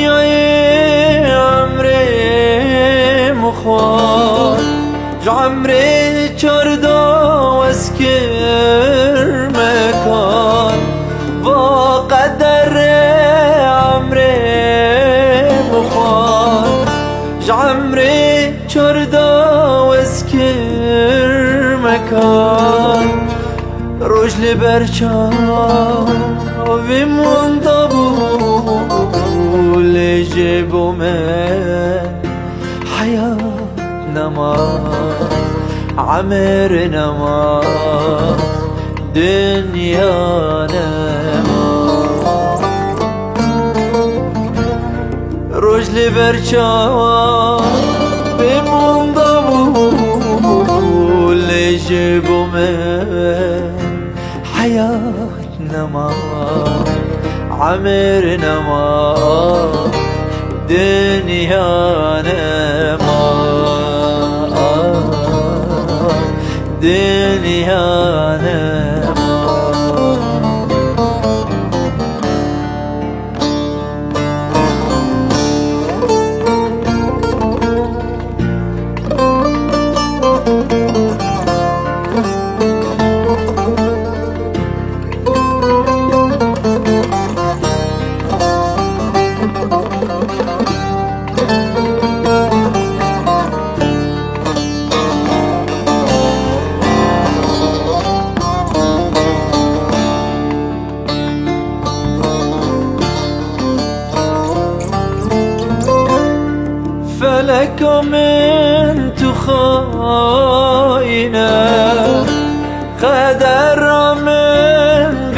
دنیای عمري مخوار عمري چردا واسكر مكان وقدر عمري مخوار عمري چردا واسكر مكان رجل برچان ومنده لجيبو من حياة نما عمر نما دنيا نما رجل برچان بمنده لجيبو من حياة نما عمر نما دنيا نما دنيا نما فلك من تخاينه قدر من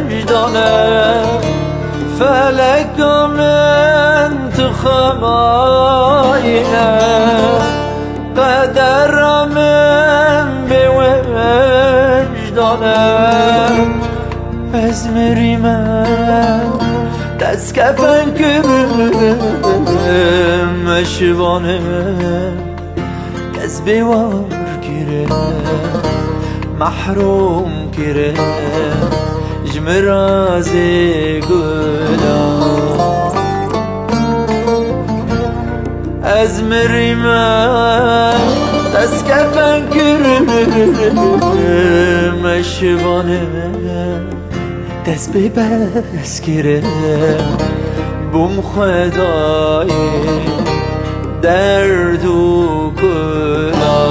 بوجدانه فلك من تخاينه قدر من بوجدانه ازمري من دست کفن کرم مشوانه دست بیوار کرم محروم کرم جمراز گلا از مریمه دست کفن کرم مشوانه دست ببرس گرم بوم خدای درد و کلا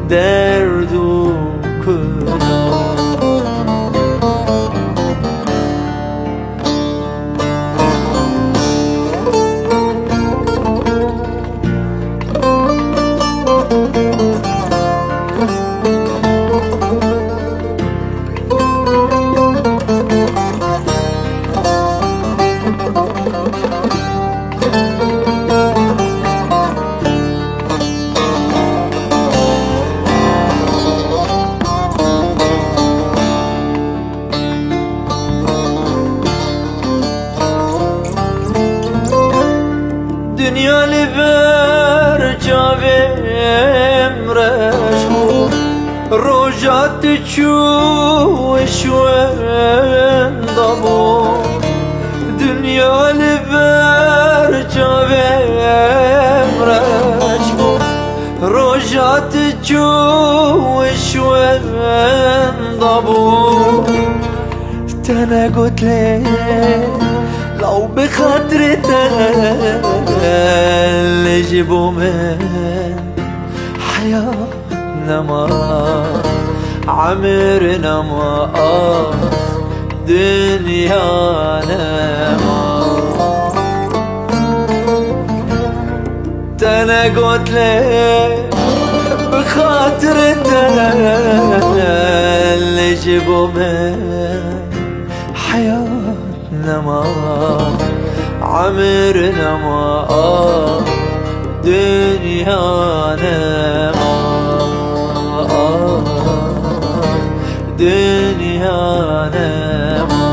درد و کلا دنیا لبر جاویم رشمو روجات چوشوین دامو دنیا لبر جاویم رشمو روجات چوشوین دامو تنه قلت لو بخاطرك اللي جيبوا من حياتنا ما عمرنا ما دنيانا ما انا قلت لك بخاطرك اللي جيبوا من حياتنا ما عمرنا ما دنيانا ما دنيانا ما